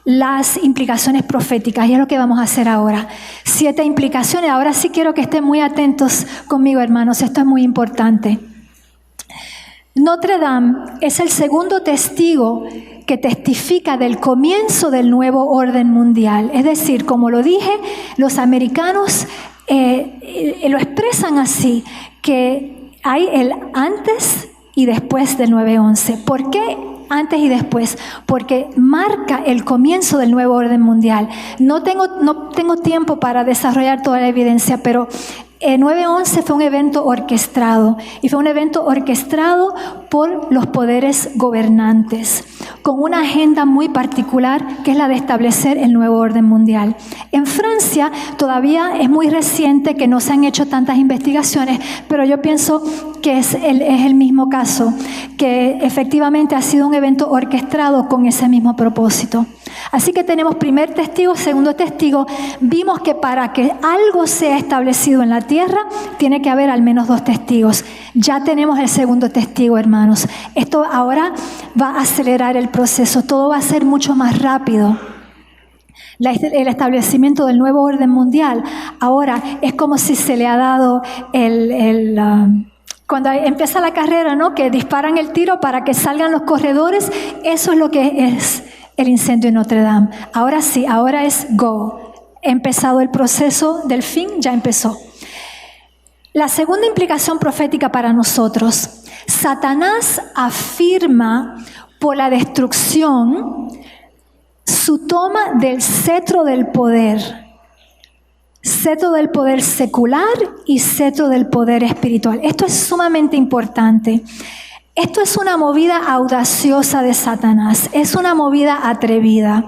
las implicaciones proféticas, y es lo que vamos a hacer ahora. 7 implicaciones. Ahora sí quiero que estén muy atentos conmigo, hermanos. Esto es muy importante. Notre Dame es el segundo testigo que testifica del comienzo del nuevo orden mundial. Es decir, como lo dije, los americanos lo expresan así, que hay el antes y después del 9/11. ¿Por qué antes y después? Porque marca el comienzo del nuevo orden mundial. No tengo tiempo para desarrollar toda la evidencia, pero el 9/11 fue un evento orquestado, y fue un evento orquestado por los poderes gobernantes, con una agenda muy particular, que es la de establecer el nuevo orden mundial. En Francia todavía es muy reciente, que no se han hecho tantas investigaciones, pero yo pienso que es el mismo caso, que efectivamente ha sido un evento orquestado con ese mismo propósito. Así que tenemos primer testigo, segundo testigo. Vimos que para que algo sea establecido en la tierra, tiene que haber al menos 2 testigos. Ya tenemos el segundo testigo, hermanos. Esto ahora va a acelerar el proceso. Todo va a ser mucho más rápido. El establecimiento del nuevo orden mundial ahora es como si se le ha dado cuando empieza la carrera, ¿no?, que disparan el tiro para que salgan los corredores. Eso es lo que es el incendio en Notre Dame. Ahora sí, ahora es go. Empezado el proceso del fin, ya empezó. La segunda implicación profética para nosotros: Satanás afirma por la destrucción su toma del cetro del poder secular y cetro del poder espiritual. Esto es sumamente importante. Esto es una movida audaciosa de Satanás, es una movida atrevida.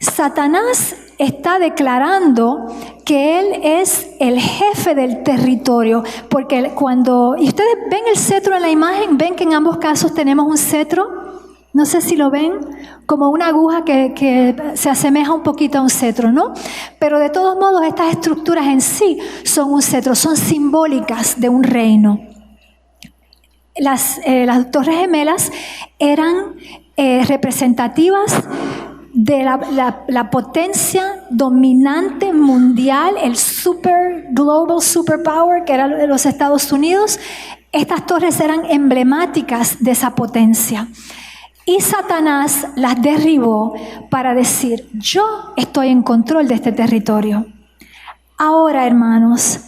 Satanás está declarando que él es el jefe del territorio, porque y ustedes ven el cetro en la imagen, ven que en ambos casos tenemos un cetro, No sé si lo ven, como una aguja que se asemeja un poquito a un cetro, ¿no? Pero de todos modos, estas estructuras en sí son un cetro, son simbólicas de un reino. Las Torres Gemelas eran representativas de la potencia dominante mundial, el global superpower que era de los Estados Unidos. Estas torres eran emblemáticas de esa potencia. Y Satanás las derribó para decir, yo estoy en control de este territorio. Ahora, hermanos,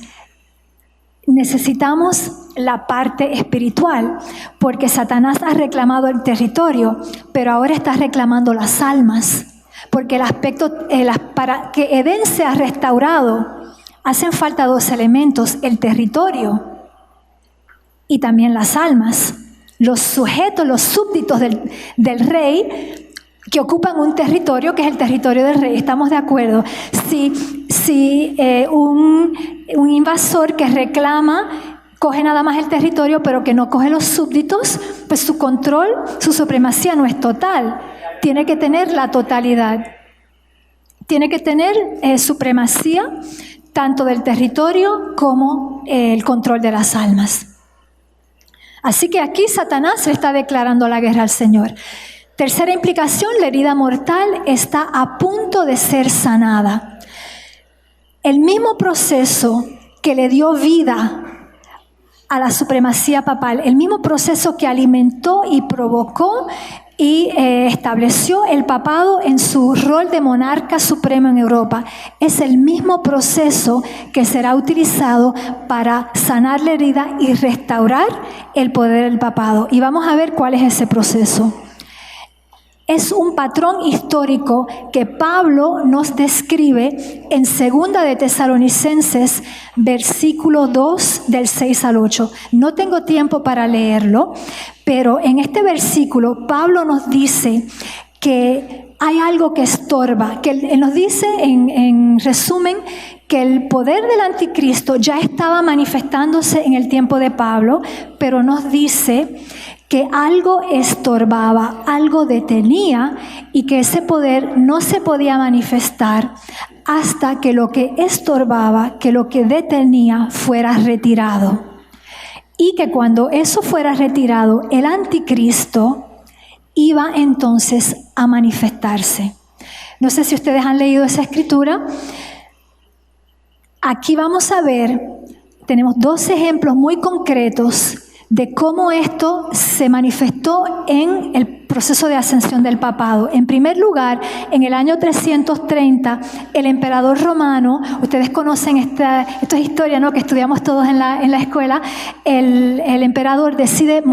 necesitamos la parte espiritual, porque Satanás ha reclamado el territorio, pero ahora está reclamando las almas, porque el aspecto, para que Edén sea restaurado, hacen falta dos elementos: el territorio y también las almas. Los sujetos, los súbditos del rey que ocupan un territorio que es el territorio del rey. ¿Estamos de acuerdo? Si un invasor que reclama coge nada más el territorio pero que no coge los súbditos, pues su control, su supremacía no es total. Tiene que tener la totalidad. Tiene que tener supremacía tanto del territorio como el control de las almas. Así que aquí Satanás le está declarando la guerra al Señor. Tercera implicación, la herida mortal está a punto de ser sanada. El mismo proceso que le dio vida a la supremacía papal, el mismo proceso que alimentó y provocó y estableció el papado en su rol de monarca supremo en Europa, es el mismo proceso que será utilizado para sanar la herida y restaurar el poder del papado. Y vamos a ver cuál es ese proceso. Es un patrón histórico que Pablo nos describe en 2 de Tesalonicenses, versículo 2, del 6 al 8. No tengo tiempo para leerlo, pero en este versículo Pablo nos dice que hay algo que estorba, que él nos dice en resumen que el poder del anticristo ya estaba manifestándose en el tiempo de Pablo, pero nos dice que algo estorbaba, algo detenía y que ese poder no se podía manifestar hasta que lo que estorbaba, que lo que detenía fuera retirado. Y que cuando eso fuera retirado, el anticristo iba entonces a manifestarse. No sé si ustedes han leído esa escritura. Aquí vamos a ver, tenemos 2 ejemplos muy concretos de cómo esto se manifestó en el proceso de ascensión del papado. En primer lugar, en el año 330, el emperador romano, ustedes conocen esta es historia, ¿no?, que estudiamos todos en la escuela, el emperador decide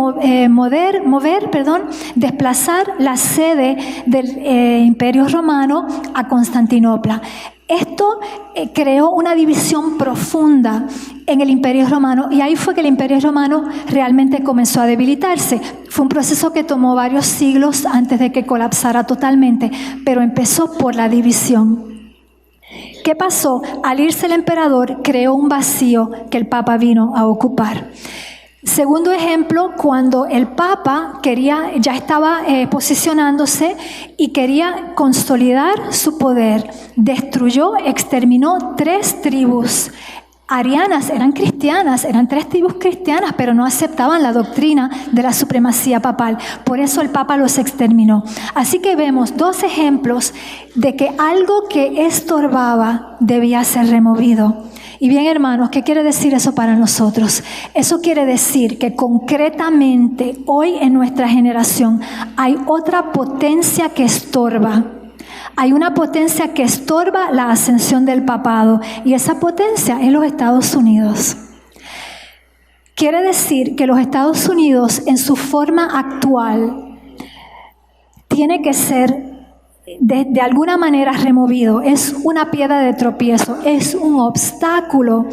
desplazar la sede del Imperio Romano a Constantinopla. Esto creó una división profunda en el Imperio Romano y ahí fue que el Imperio Romano realmente comenzó a debilitarse. Fue un proceso que tomó varios siglos antes de que colapsara totalmente, pero empezó por la división. ¿Qué pasó? Al irse el emperador, creó un vacío que el Papa vino a ocupar. Segundo ejemplo, cuando el Papa ya estaba posicionándose y quería consolidar su poder, destruyó, exterminó 3 tribus arianas, eran cristianas, eran 3 tribus cristianas, pero no aceptaban la doctrina de la supremacía papal. Por eso el Papa los exterminó. Así que vemos 2 ejemplos de que algo que estorbaba debía ser removido. Y bien, hermanos, ¿qué quiere decir eso para nosotros? Eso quiere decir que concretamente hoy en nuestra generación hay otra potencia que estorba. Hay una potencia que estorba la ascensión del papado y esa potencia es los Estados Unidos. Quiere decir que los Estados Unidos en su forma actual tiene que ser de alguna manera removido. Es una piedra de tropiezo, es un obstáculo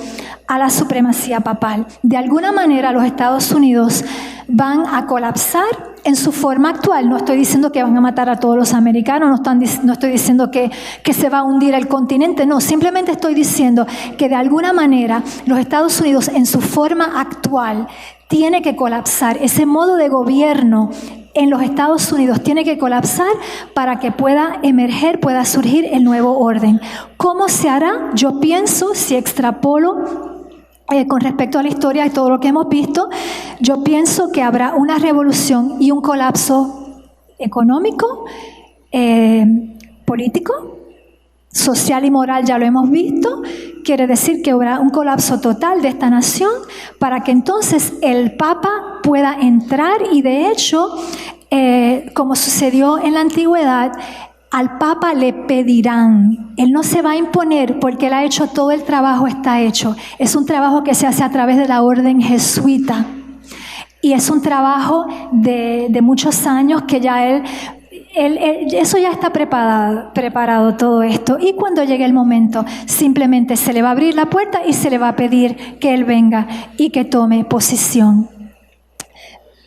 a la supremacía papal. De alguna manera los Estados Unidos van a colapsar en su forma actual. No estoy diciendo que van a matar a todos los americanos, no estoy diciendo que se va a hundir el continente, no, simplemente estoy diciendo que de alguna manera los Estados Unidos en su forma actual tiene que colapsar. Ese modo de gobierno en los Estados Unidos tiene que colapsar para que pueda emerger, pueda surgir el nuevo orden. ¿Cómo se hará? Yo pienso, si extrapolo con respecto a la historia y todo lo que hemos visto, yo pienso que habrá una revolución y un colapso económico, político, social y moral, ya lo hemos visto. Quiere decir que habrá un colapso total de esta nación para que entonces el Papa pueda entrar y de hecho, como sucedió en la antigüedad, al Papa le pedirán. Él no se va a imponer porque él ha hecho todo el trabajo, está hecho. Es un trabajo que se hace a través de la orden jesuita. Y es un trabajo de muchos años que ya eso ya está preparado todo esto. Y cuando llegue el momento, simplemente se le va a abrir la puerta y se le va a pedir que él venga y que tome posición.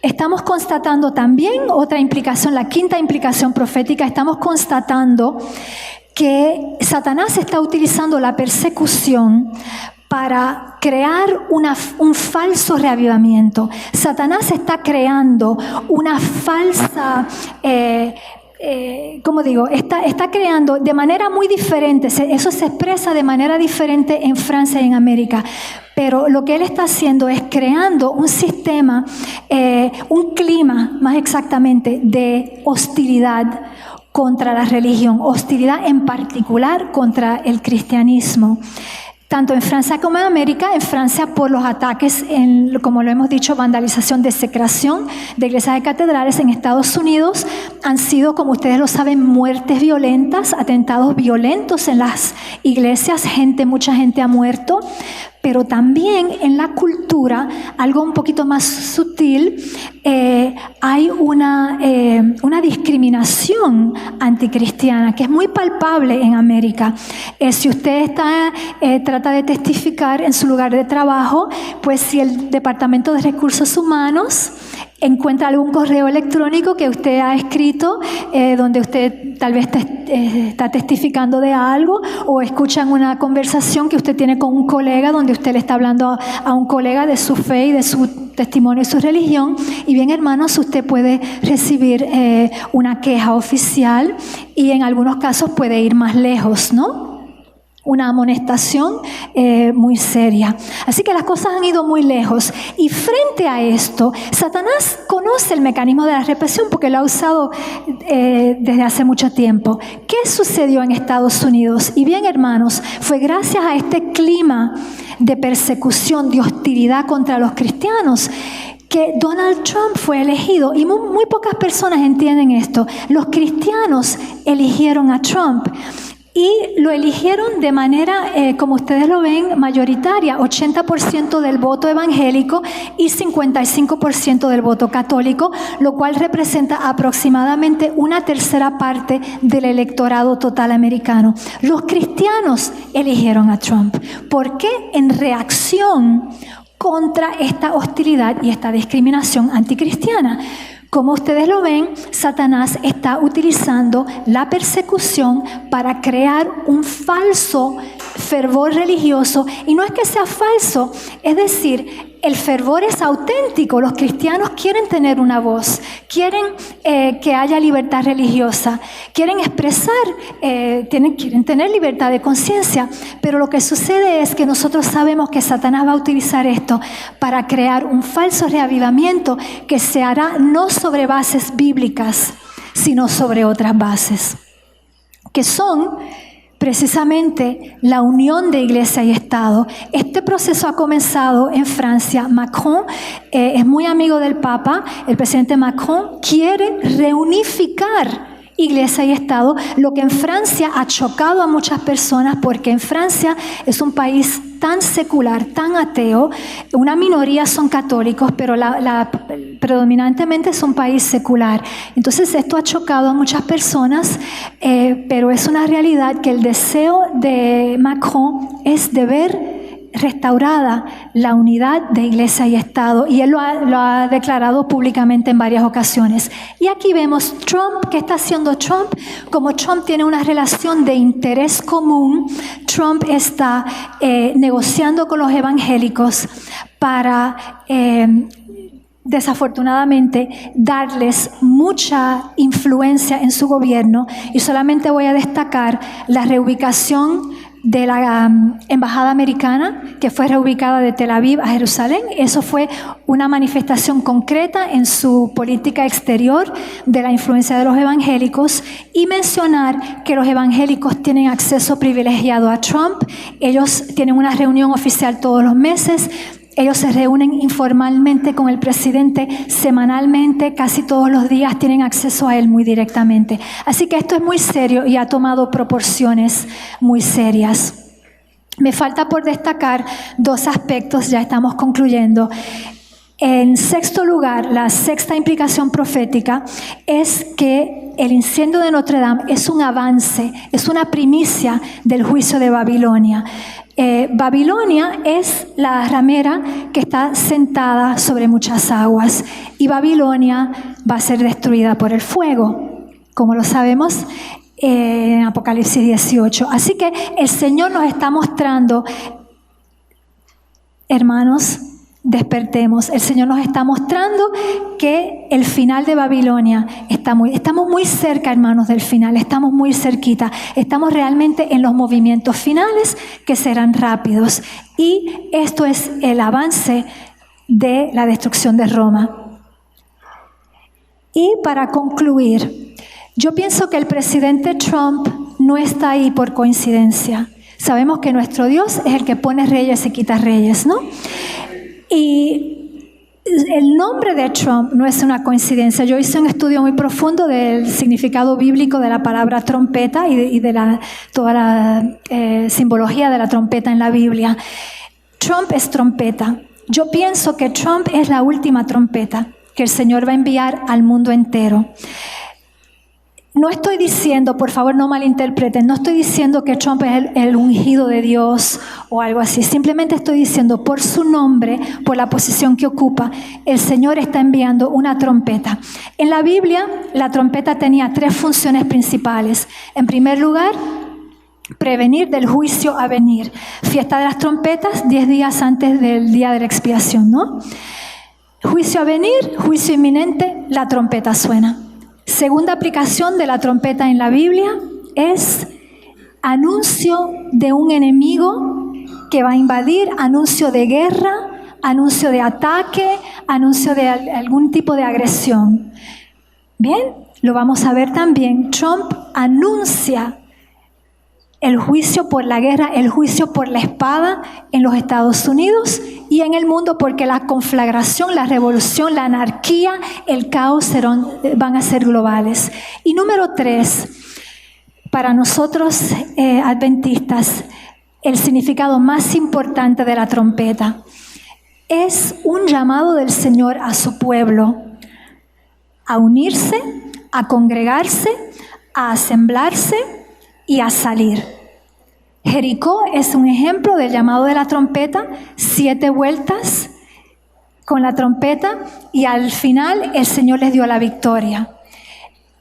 Estamos constatando también otra implicación, la quinta implicación profética. Estamos constatando que Satanás está utilizando la persecución para crear un falso reavivamiento. Satanás está creando una falsa, está creando de manera muy diferente. Eso se expresa de manera diferente en Francia y en América. Pero lo que él está haciendo es creando un sistema, un clima, más exactamente, de hostilidad contra la religión, hostilidad en particular contra el cristianismo. Tanto en Francia como en América, en Francia por los ataques, como lo hemos dicho, vandalización, desecración de iglesias y catedrales. En Estados Unidos han sido, como ustedes lo saben, muertes violentas, atentados violentos en las iglesias, mucha gente ha muerto. Pero también en la cultura, algo un poquito más sutil, hay una discriminación anticristiana que es muy palpable en América. Si usted trata de testificar en su lugar de trabajo, pues si el Departamento de Recursos Humanos encuentra algún correo electrónico que usted ha escrito donde usted tal vez está testificando de algo, o escuchan una conversación que usted tiene con un colega donde usted le está hablando a un colega de su fe y de su testimonio y su religión, y bien, hermanos, usted puede recibir una queja oficial y en algunos casos puede ir más lejos, ¿no? Una amonestación muy seria. Así que las cosas han ido muy lejos. Y frente a esto, Satanás conoce el mecanismo de la represión porque lo ha usado desde hace mucho tiempo. ¿Qué sucedió en Estados Unidos? Y bien, hermanos, fue gracias a este clima de persecución, de hostilidad contra los cristianos, que Donald Trump fue elegido. Y muy pocas personas entienden esto. Los cristianos eligieron a Trump. Y lo eligieron de manera, como ustedes lo ven, mayoritaria, 80% del voto evangélico y 55% del voto católico, lo cual representa aproximadamente una tercera parte del electorado total americano. Los cristianos eligieron a Trump. ¿Por qué? En reacción contra esta hostilidad y esta discriminación anticristiana. Como ustedes lo ven, Satanás está utilizando la persecución para crear un falso fervor religioso. Y no es que sea falso, es decir, el fervor es auténtico. Los cristianos quieren tener una voz, quieren que haya libertad religiosa, quieren expresar, quieren tener libertad de conciencia. Pero lo que sucede es que nosotros sabemos que Satanás va a utilizar esto para crear un falso reavivamiento que se hará no sobre bases bíblicas, sino sobre otras bases, que son precisamente la unión de iglesia y Estado. Este proceso ha comenzado en Francia. Macron es muy amigo del Papa. El presidente Macron quiere reunificar Iglesia y Estado, lo que en Francia ha chocado a muchas personas, porque en Francia es un país tan secular, tan ateo. Una minoría son católicos, pero predominantemente es un país secular. Entonces esto ha chocado a muchas personas, pero es una realidad que el deseo de Macron es de ver restaurada la unidad de Iglesia y Estado, y él lo ha declarado públicamente en varias ocasiones. Y aquí vemos Trump. ¿Qué está haciendo Trump? Como Trump tiene una relación de interés común, Trump está negociando con los evangélicos para desafortunadamente, darles mucha influencia en su gobierno, y solamente voy a destacar la reubicación de la embajada americana, que fue reubicada de Tel Aviv a Jerusalén. Eso fue una manifestación concreta en su política exterior de la influencia de los evangélicos, y mencionar que los evangélicos tienen acceso privilegiado a Trump. Ellos tienen una reunión oficial todos los meses. Ellos se reúnen informalmente con el presidente semanalmente, casi todos los días tienen acceso a él muy directamente. Así que esto es muy serio y ha tomado proporciones muy serias. Me falta por destacar dos aspectos, ya estamos concluyendo. En sexto lugar, la sexta implicación profética es que el incendio de Notre Dame es un avance, es una primicia del juicio de Babilonia. Babilonia es la ramera que está sentada sobre muchas aguas, y Babilonia va a ser destruida por el fuego, como lo sabemos en Apocalipsis 18. Así que el Señor nos está mostrando, hermanos, despertemos. El Señor nos está mostrando que el final de Babilonia estamos muy cerca, hermanos, del final. Estamos muy cerquita. Estamos realmente en los movimientos finales que serán rápidos. Y esto es el avance de la destrucción de Roma. Y para concluir, yo pienso que el presidente Trump no está ahí por coincidencia. Sabemos que nuestro Dios es el que pone reyes y quita reyes, ¿no? Y el nombre de Trump no es una coincidencia. Yo hice un estudio muy profundo del significado bíblico de la palabra trompeta y de toda la simbología de la trompeta en la Biblia. Trump es trompeta. Yo pienso que Trump es la última trompeta que el Señor va a enviar al mundo entero. No estoy diciendo, por favor no malinterpreten, no estoy diciendo que Trump es el ungido de Dios o algo así. Simplemente estoy diciendo, por su nombre, por la posición que ocupa, el Señor está enviando una trompeta. En la Biblia, la trompeta tenía 3 funciones principales. En primer lugar, prevenir del juicio a venir. Fiesta de las trompetas, 10 días antes del día de la expiación, ¿no? Juicio a venir, juicio inminente, la trompeta suena. Segunda aplicación de la trompeta en la Biblia es anuncio de un enemigo que va a invadir, anuncio de guerra, anuncio de ataque, anuncio de algún tipo de agresión. Bien, lo vamos a ver también. Trump anuncia el juicio por la guerra, el juicio por la espada en los Estados Unidos y en el mundo, porque la conflagración, la revolución, la anarquía, el caos van a ser globales. Y número 3, para nosotros adventistas, el significado más importante de la trompeta es un llamado del Señor a su pueblo a unirse, a congregarse, a asemblarse y a salir. Jericó es un ejemplo del llamado de la trompeta, 7 vueltas con la trompeta y al final el Señor les dio la victoria.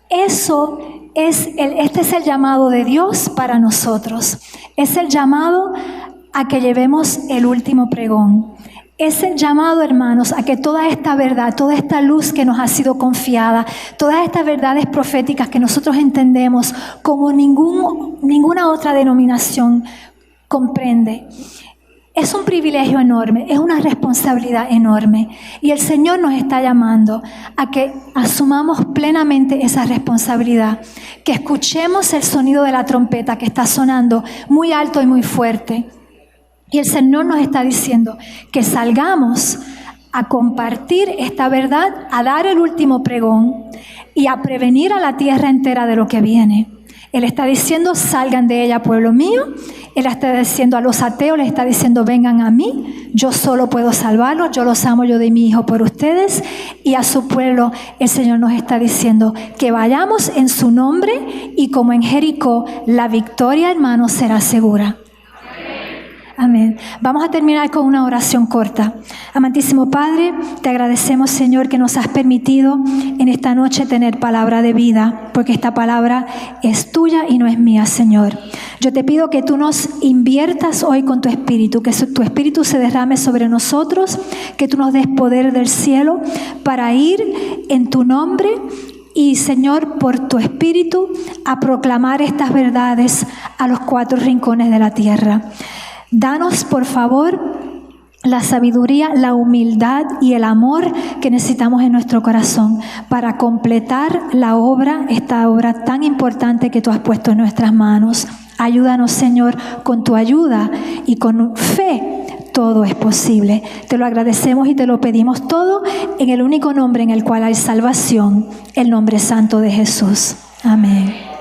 Este es el llamado de Dios para nosotros. Es el llamado a que llevemos el último pregón. Es el llamado, hermanos, a que toda esta verdad, toda esta luz que nos ha sido confiada, todas estas verdades proféticas que nosotros entendemos como ninguna otra denominación comprende. Es un privilegio enorme, es una responsabilidad enorme. Y el Señor nos está llamando a que asumamos plenamente esa responsabilidad, que escuchemos el sonido de la trompeta que está sonando muy alto y muy fuerte. Y el Señor nos está diciendo que salgamos a compartir esta verdad, a dar el último pregón y a prevenir a la tierra entera de lo que viene. Él está diciendo, salgan de ella, pueblo mío. Él está diciendo a los ateos, les está diciendo, vengan a mí. Yo solo puedo salvarlos, yo los amo, yo doy mi hijo por ustedes. Y a su pueblo, el Señor nos está diciendo que vayamos en su nombre y como en Jericó, la victoria, hermanos, será segura. Amén. Vamos a terminar con una oración corta. Amantísimo Padre, te agradecemos, Señor, que nos has permitido en esta noche tener palabra de vida, porque esta palabra es tuya y no es mía, Señor. Yo te pido que tú nos inviertas hoy con tu Espíritu, que tu Espíritu se derrame sobre nosotros, que tú nos des poder del cielo para ir en tu nombre y, Señor, por tu Espíritu, a proclamar estas verdades a los 4 rincones de la tierra. Danos, por favor, la sabiduría, la humildad y el amor que necesitamos en nuestro corazón para completar esta obra tan importante que tú has puesto en nuestras manos. Ayúdanos, Señor, con tu ayuda y con fe todo es posible. Te lo agradecemos y te lo pedimos todo en el único nombre en el cual hay salvación, el nombre santo de Jesús. Amén.